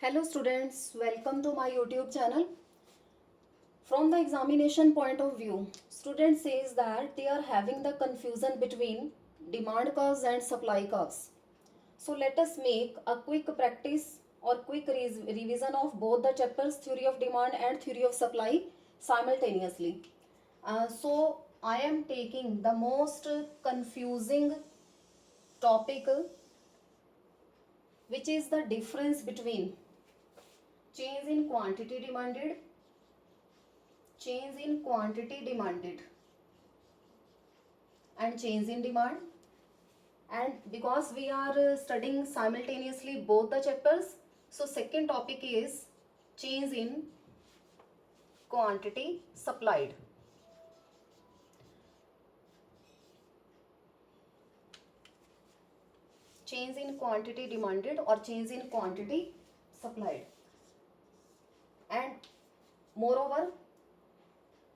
Hello students, welcome to my YouTube channel. From the examination point of view, student says that they are having the confusion between demand curves and supply curves. So let us make a quick practice or quick revision of both the chapters, theory of demand and theory of supply simultaneously. So I am taking the most confusing topic, which is the difference between change in quantity demanded, and change in demand. And because we are studying simultaneously both the chapters, so second topic is change in quantity supplied. Change in quantity demanded or change in quantity supplied. And moreover,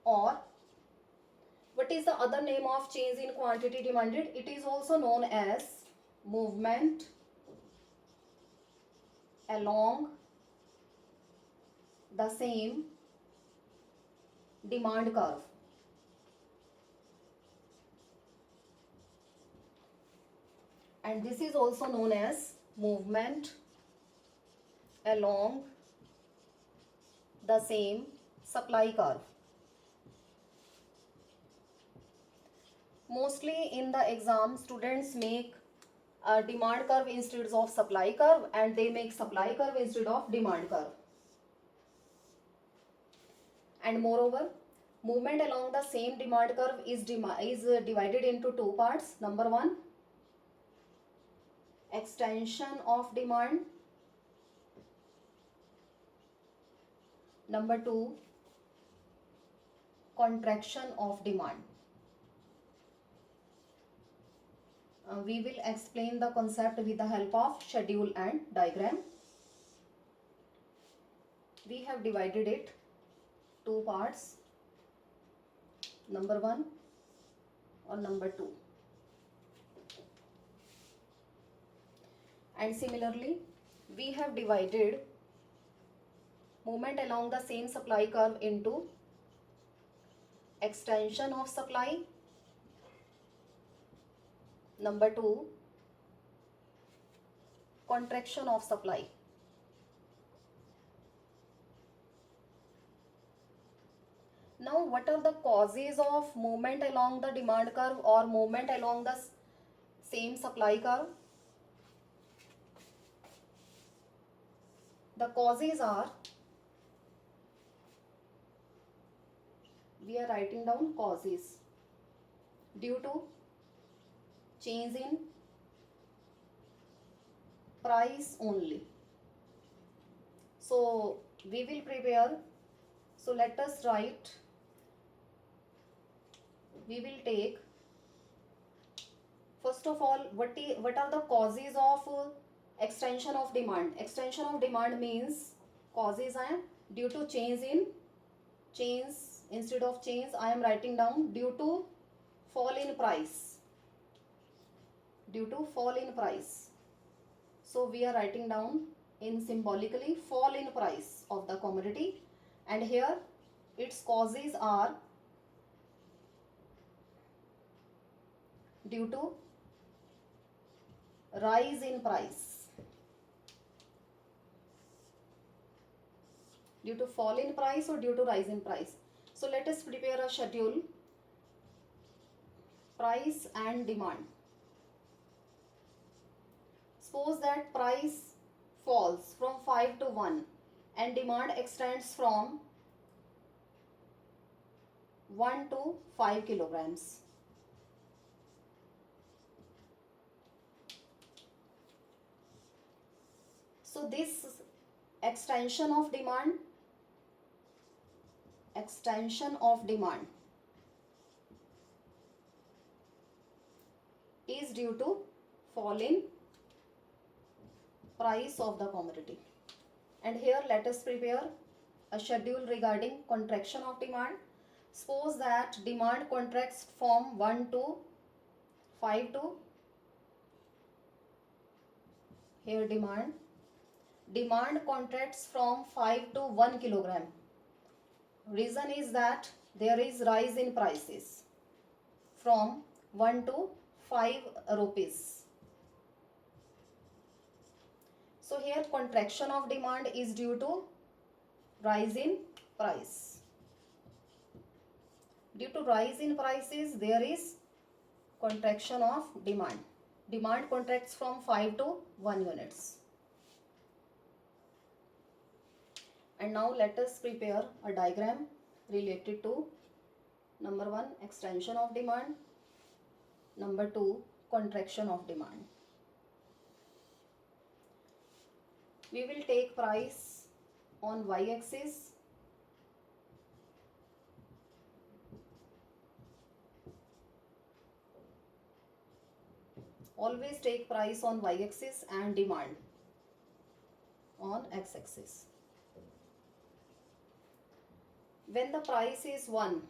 or what is the other name of change in quantity demanded? It is also known as movement along the same demand curve. And this is also known as movement along the same supply curve. Mostly in the exam, students make a demand curve instead of supply curve, and they make supply curve instead of demand curve. And moreover, movement along the same demand curve is divided into two parts. Number one, extension of demand. Number two, contraction of demand. We will explain the concept with the help of schedule and diagram. We have divided it two parts, number one or number two. And similarly, we have divided movement along the same supply curve into extension of supply, number two, contraction of supply. Now, what are the causes of movement along the demand curve or movement along the same supply curve? The causes are, we are writing down causes, due to change in price only. So we will prepare, so let us write, we will take first of all what are the causes of extension of demand. Extension of demand means causes I am due to change in change, instead of change I am writing down due to fall in price, due to fall in price. So we are writing down in symbolically fall in price of the commodity, and here its causes are due to rise in price, due to fall in price or due to rise in price. So let us prepare a schedule, price and demand. Suppose that price falls from 5 to 1 and demand extends from 1 to 5 kilograms. So this extension of demand is due to fall in price of the commodity. And here let us prepare a schedule regarding contraction of demand. Suppose that demand contracts from 1 to 5 to, here demand demand contracts from 5 to 1 kilogram. Reason is that there is rise in prices from 1 to 5 rupees. So here contraction of demand is due to rise in price. Due to rise in prices, there is contraction of demand. Demand contracts from 5 to 1 units. And now let us prepare a diagram related to number 1, extension of demand, number 2, contraction of demand. We will take price on y-axis, always take price on y-axis and demand on x-axis. When the price is 1,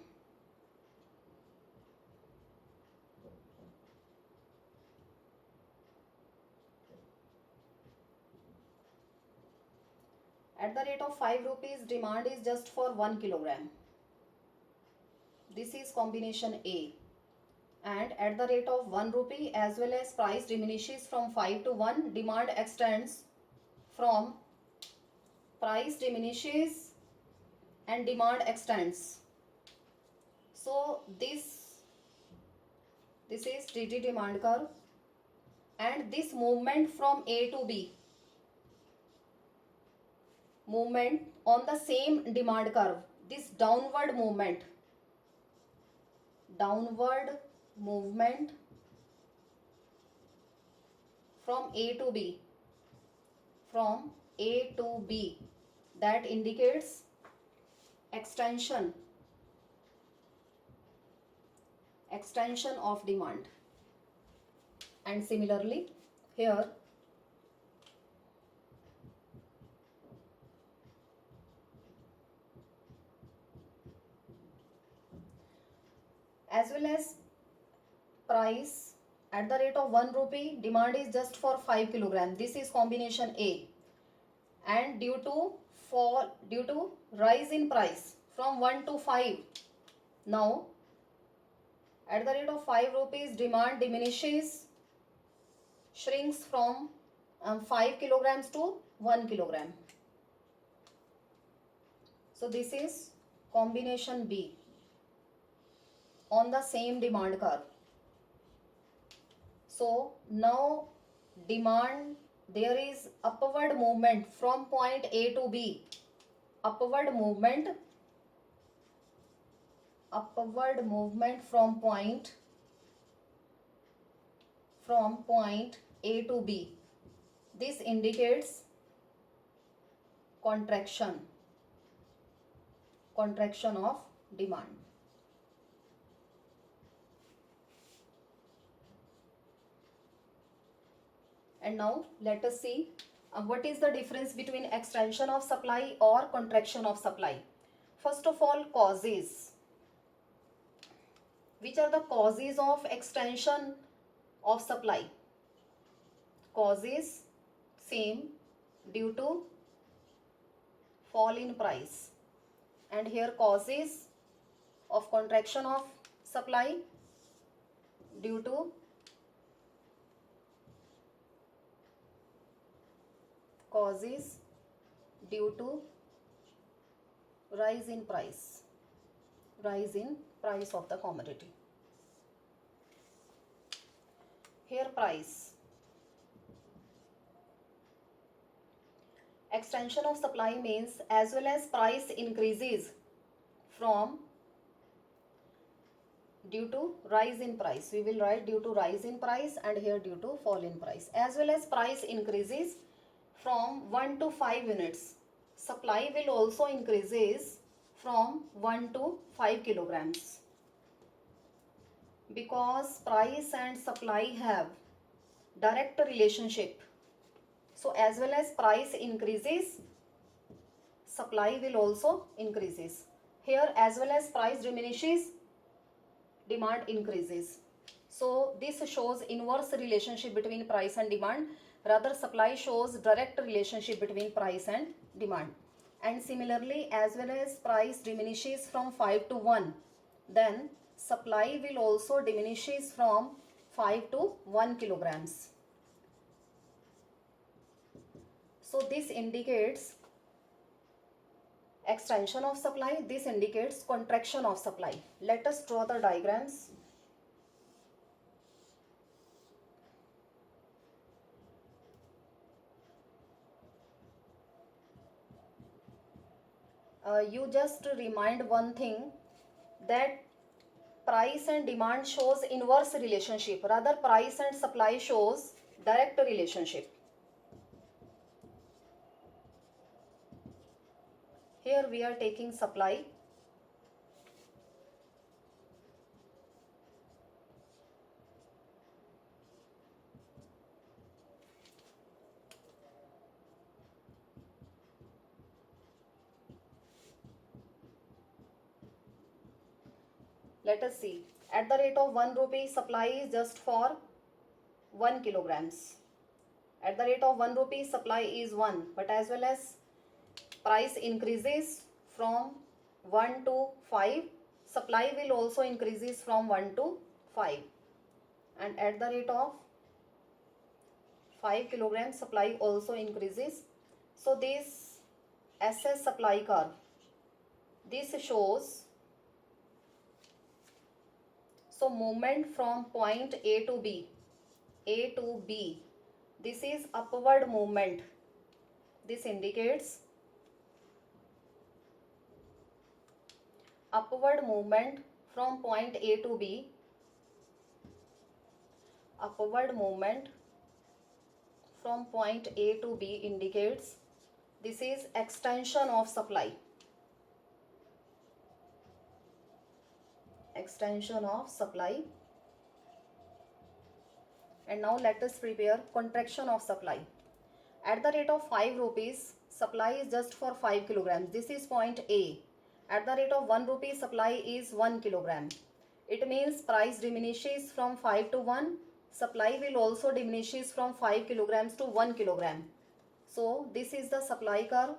at the rate of 5 rupees, demand is just for 1 kilogram. This is combination A. And at the rate of 1 rupee, as well as price diminishes from 5 to 1, demand extends from price diminishes and demand extends. So this is TD demand curve, and this movement from A to B, movement on the same demand curve, this downward movement from A to B, that indicates extension of demand. And similarly here as well as price at the rate of 1 rupee, demand is just for 5 kilogram. This is combination A. And due to rise in price from 1 to 5, now at the rate of 5 rupees, demand shrinks from 5 kilograms to 1 kilogram. So this is combination B on the same demand curve. So now demand, there is upward movement from point A to B, upward movement from point A to B. This indicates contraction of demand. And now let us see what is the difference between extension of supply or contraction of supply. First of all, causes. Which are the causes of extension of supply? Causes, same, due to fall in price. And here causes of contraction of supply, due to rise in price of the commodity. Here price. Extension of supply means as well as price increases from due to rise in price. We will write due to rise in price, and here due to fall in price. As well as price increases from 1 to 5 units. Supply will also increases from 1 to 5 kilograms. Because price and supply have direct relationship. So as well as price increases, supply will also increases. Here as well as price diminishes, demand increases. So this shows inverse relationship between price and demand. Rather, supply shows direct relationship between price and demand. And similarly, as well as price diminishes from 5 to 1, then supply will also diminishes from 5 to 1 kilograms. So this indicates extension of supply, this indicates contraction of supply. Let us draw the diagrams. You just remind one thing, that price and demand shows inverse relationship, rather price and supply shows direct relationship. Here we are taking supply. Let us see. At the rate of 1 rupee, supply is just for 1 kilograms. At the rate of 1 rupee, supply is 1. But as well as price increases from 1 to 5, supply will also increases from 1 to 5. And at the rate of 5 kilograms, supply also increases. So this SS supply curve, this shows, so movement from point A to B, this is upward movement. This indicates upward movement from point A to B, upward movement from point A to B indicates this is extension of supply. Extension of supply. And now let us prepare contraction of supply. At the rate of 5 rupees, supply is just for 5 kilograms. This is point A. At the rate of 1 rupee, supply is 1 kilogram. It means price diminishes from 5 to 1. Supply will also diminishes from 5 kilograms to 1 kilogram. So this is the supply curve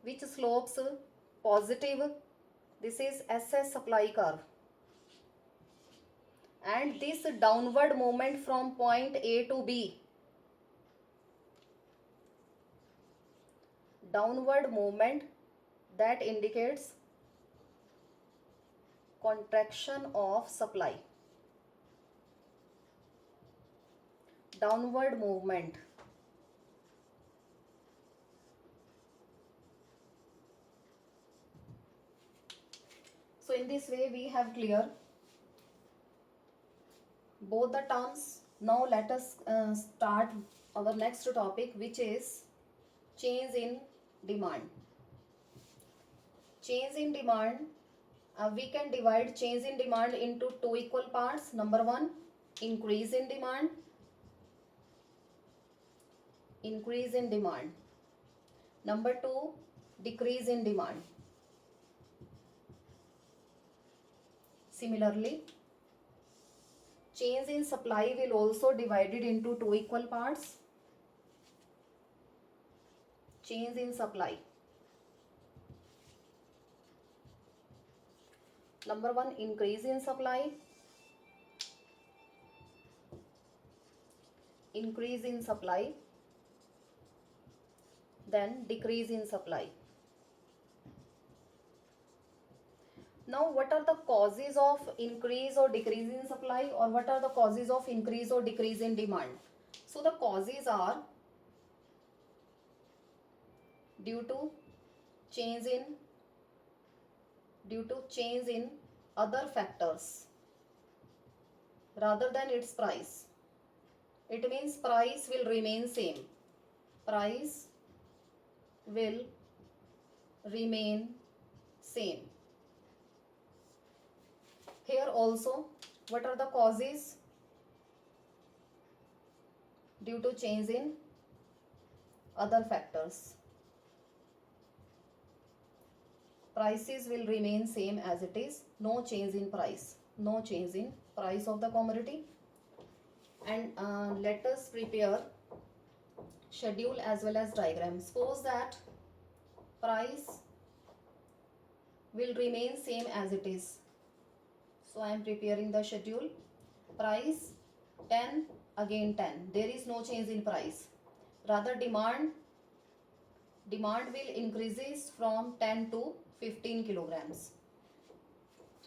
which slopes positive. This is SS supply curve. And this downward movement from point A to B, downward movement, that indicates contraction of supply. Downward movement. So in this way we have clear both the terms. Now let us start our next topic, which is change in demand. Change in demand, we can divide change in demand into two equal parts. Number one, increase in demand. Increase in demand. Number two, decrease in demand. Similarly, change in supply will also divided into two equal parts. Change in supply. Number one, increase in supply. Increase in supply. Then decrease in supply. Now what are the causes of increase or decrease in supply, or what are the causes of increase or decrease in demand? So the causes are due to change in other factors rather than its price. It means price will remain same. Price will remain same. Here also, what are the causes? Due to change in other factors. Prices will remain same as it is. No change in price. No change in price of the commodity. And let us prepare schedule as well as diagram. Suppose that price will remain same as it is. So I am preparing the schedule. Price 10, again 10. There is no change in price. Rather demand will increases from 10 to 15 kilograms.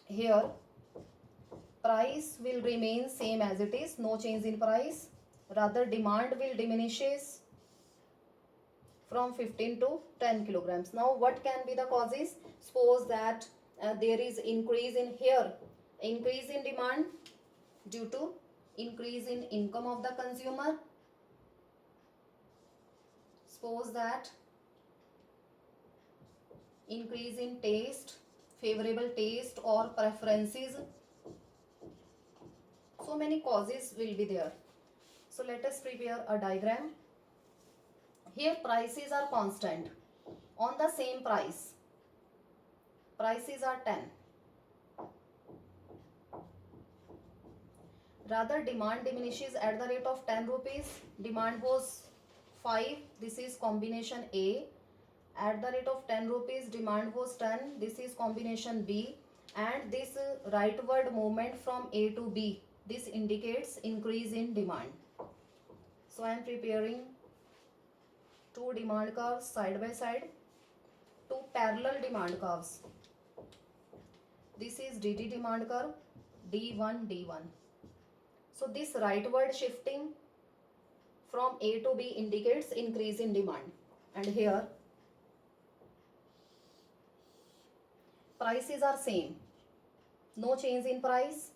Here price will remain same as it is, no change in price. Rather demand will diminishes from 15 to 10 kilograms. Now what can be the causes? Suppose that there is increase in demand due to increase in income of the consumer. Suppose that increase in taste, favorable taste or preferences. So many causes will be there. So let us prepare a diagram. Here prices are constant on the same price. Prices are 10. Rather demand diminishes at the rate of 10 rupees. Demand was 5. This is combination A. At the rate of 10 rupees demand was 10. This is combination B. And this rightward movement from A to B, this indicates increase in demand. So I am preparing two demand curves side by side, two parallel demand curves. This is DD demand curve, D1, D1. So this rightward shifting from A to B indicates increase in demand. And here prices are same, no change in price.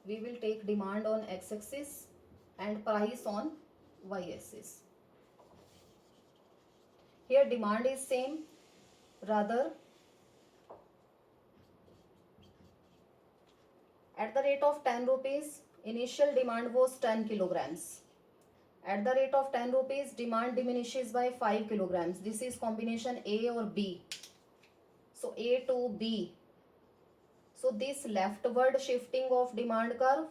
We will take demand on x-axis and price on y-axis. Here demand is same, rather at the rate of 10 rupees initial demand was 10 kilograms. At the rate of 10 rupees demand diminishes by 5 kilograms. This is combination A or B. So A to B. So this leftward shifting of demand curve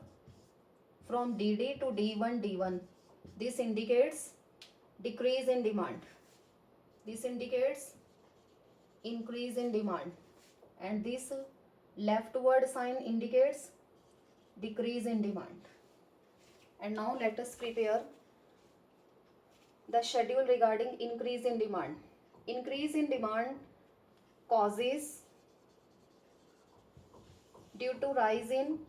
from DD to D1, D1. This indicates decrease in demand. This indicates increase in demand. And this leftward sign indicates decrease in demand. And now let us prepare the schedule regarding increase in demand. Increase in demand causes due to rise in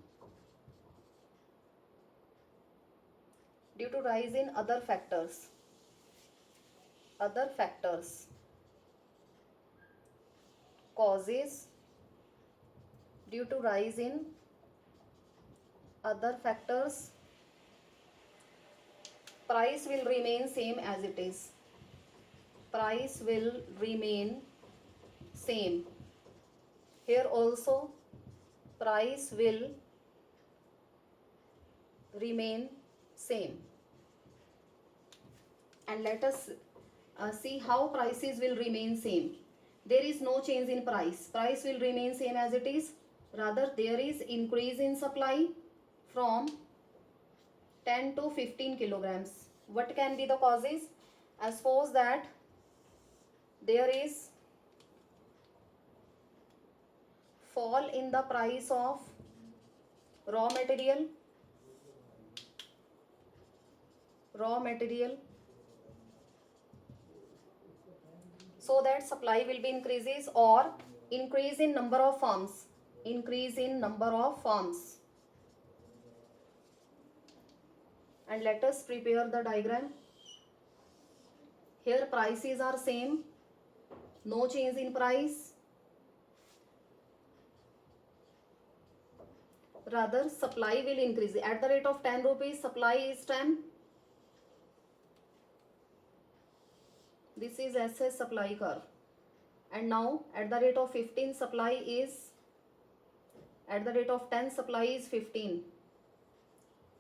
other factors. Causes due to rise in other factors. Price will remain same as it is. Price will remain same. Here also price will remain same. And let us see how prices will remain same. There is no change in price. Price will remain same as it is. Rather there is increase in supply from 10 to 15 kilograms. What can be the causes? Suppose that there is fall in the price of raw material, so that supply will be increases, or increase in number of firms, and let us prepare the diagram. Here prices are same, no change in price. Rather supply will increase. At the rate of 10 rupees supply is 10. This is SS supply curve. And now at the rate of 15 supply is, at the rate of 10 supply is 15.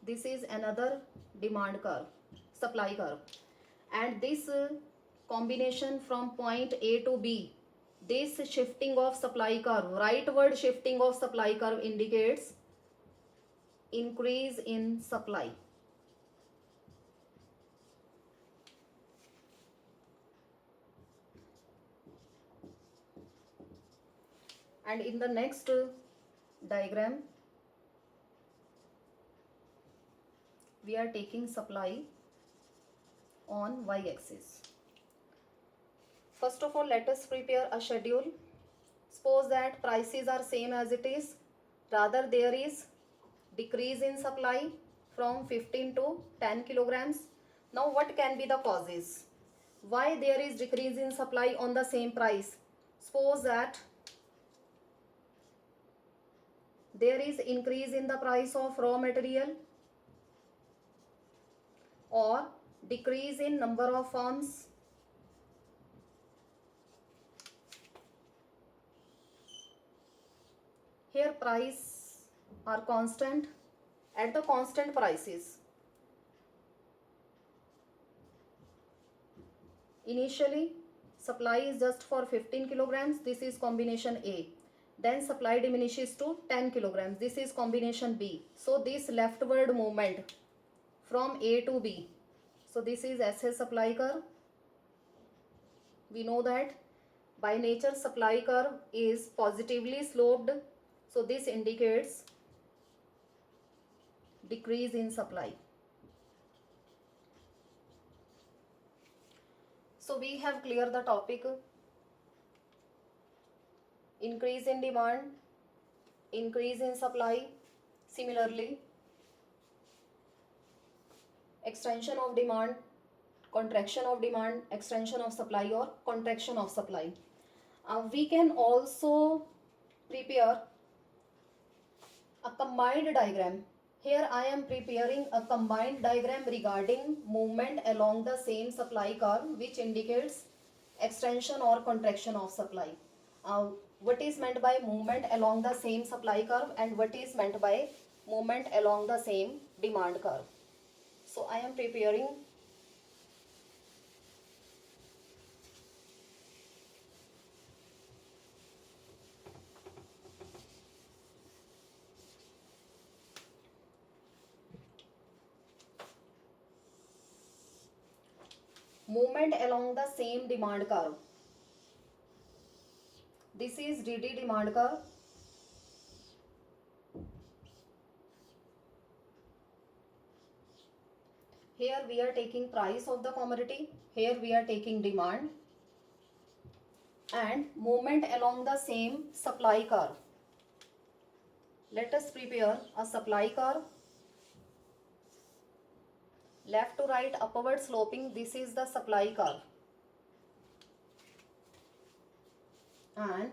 This is another demand curve, supply curve. And this combination from point A to B, this shifting of supply curve, rightward shifting of supply curve indicates increase in supply. And in the next diagram we are taking supply on y-axis. First of all, let us prepare a schedule. Suppose that prices are same as it is, rather there is decrease in supply from 15 to 10 kilograms. Now what can be the causes? Why there is decrease in supply on the same price? Suppose that there is increase in the price of raw material or decrease in number of firms. Here price are constant. At the constant prices, initially supply is just for 15 kilograms, this is combination A. Then supply diminishes to 10 kilograms, this is combination B. So this leftward movement from A to B, so this is SS supply curve. We know that by nature supply curve is positively sloped, so this indicates decrease in supply. So we have cleared the topic increase in demand, increase in supply. Similarly, extension of demand, contraction of demand, extension of supply or contraction of supply. We can also prepare a combined diagram. Here I am preparing a combined diagram regarding movement along the same supply curve, which indicates extension or contraction of supply. What is meant by movement along the same supply curve and what is meant by movement along the same demand curve? So I am preparing movement along the same demand curve. This is DD demand curve. Here we are taking price of the commodity, here we are taking demand, and movement along the same supply curve. Let us prepare a supply curve. Left to right upward sloping, this is the supply curve. And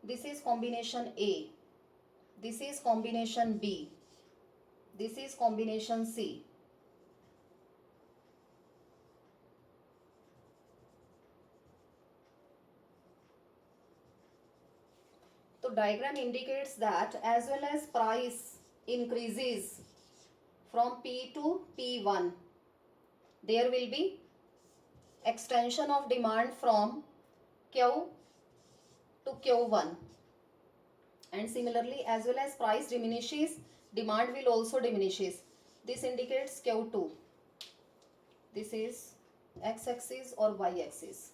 this is combination A, this is combination B, this is combination C. So diagram indicates that as well as price increases from P to P1, there will be extension of demand from Q to Q1, and similarly as well as price diminishes, demand will also diminishes. This indicates Q2. This is x-axis or y-axis.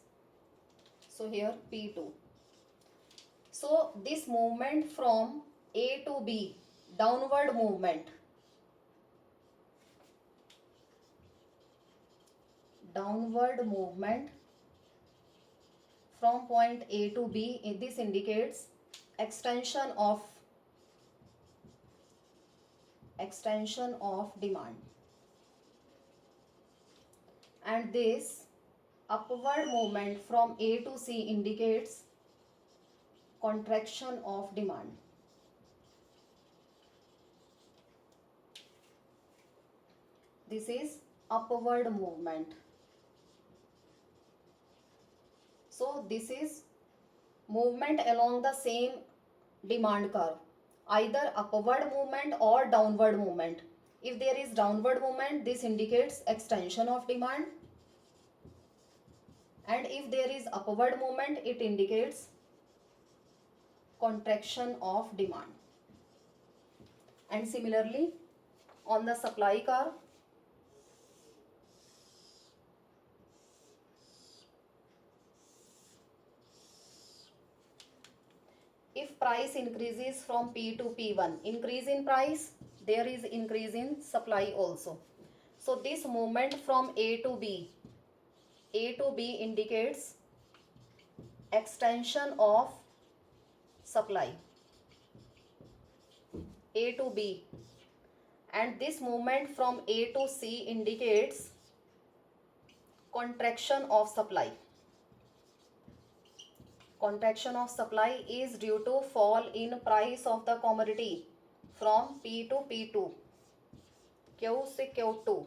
So here P2. So this movement from A to B, downward movement, from point A to B, this indicates extension of demand, and this upward movement from A to C indicates contraction of demand. This is upward movement. So this is movement along the same demand curve, either upward movement or downward movement. If there is downward movement, this indicates extension of demand, and if there is upward movement, it indicates contraction of demand. And similarly on the supply curve, price increases from P to P1, increase in price, there is increase in supply also. So this movement from A to B indicates extension of supply, A to B, and this movement from A to C indicates contraction of supply. Contraction of supply is due to fall in price of the commodity from P to P2, Q से Q2.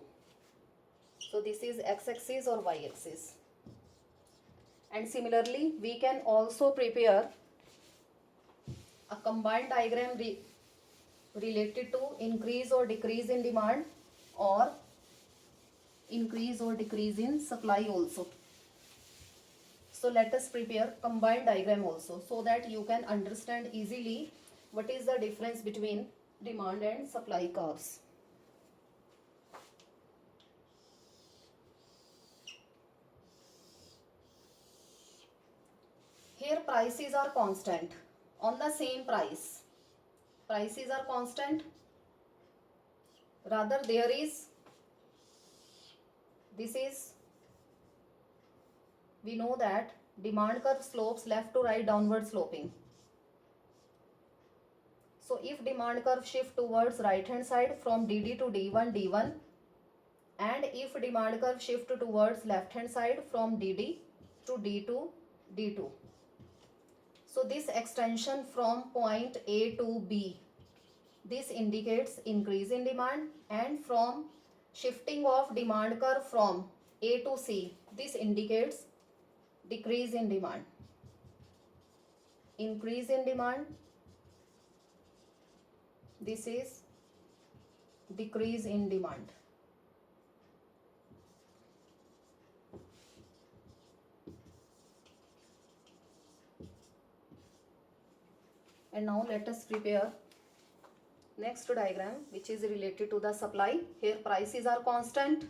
So this is x-axis or y-axis. And similarly, we can also prepare a combined diagram related to increase or decrease in demand or increase or decrease in supply also. So let us prepare combined diagram also so that you can understand easily what is the difference between demand and supply curves. Here prices are constant on the same price. Prices are constant. Rather we know that demand curve slopes left to right downward sloping. So if demand curve shift towards right hand side from DD to D1, and if demand curve shift towards left hand side from DD to D2. So this extension from point A to B, this indicates increase in demand, and from shifting of demand curve from A to C, this indicates decrease in demand. Increase in demand, this is decrease in demand. And now let us prepare next diagram which is related to the supply. Here prices are constant.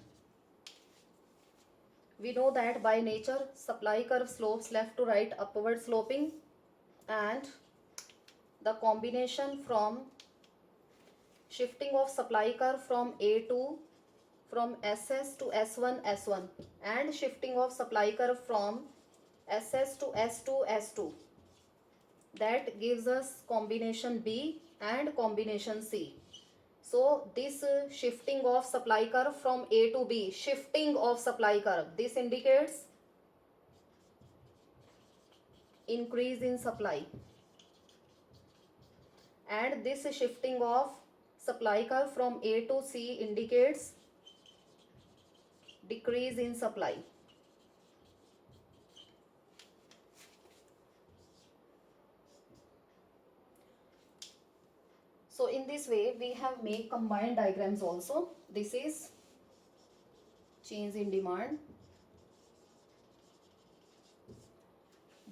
We know that by nature supply curve slopes left to right upward sloping, and the combination from shifting of supply curve from SS to S1 and shifting of supply curve from SS to S2, that gives us combination B and combination C. So this shifting of supply curve from A to B, shifting of supply curve, this indicates increase in supply, and this shifting of supply curve from A to C indicates decrease in supply. So in this way we have made combined diagrams also. This is change in demand.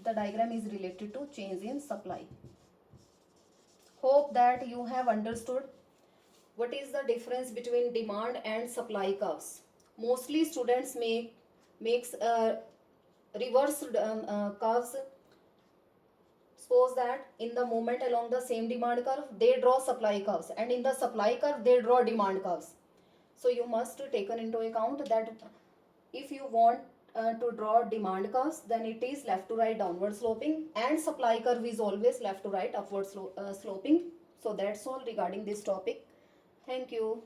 The diagram is related to change in supply. Hope that you have understood what is the difference between demand and supply curves. Mostly students makes reverse curves. Suppose that in the movement along the same demand curve they draw supply curves, and in the supply curve they draw demand curves. So you must take into account that if you want to draw demand curves, then it is left to right downward sloping, and supply curve is always left to right upward sloping. So that's all regarding this topic. Thank you.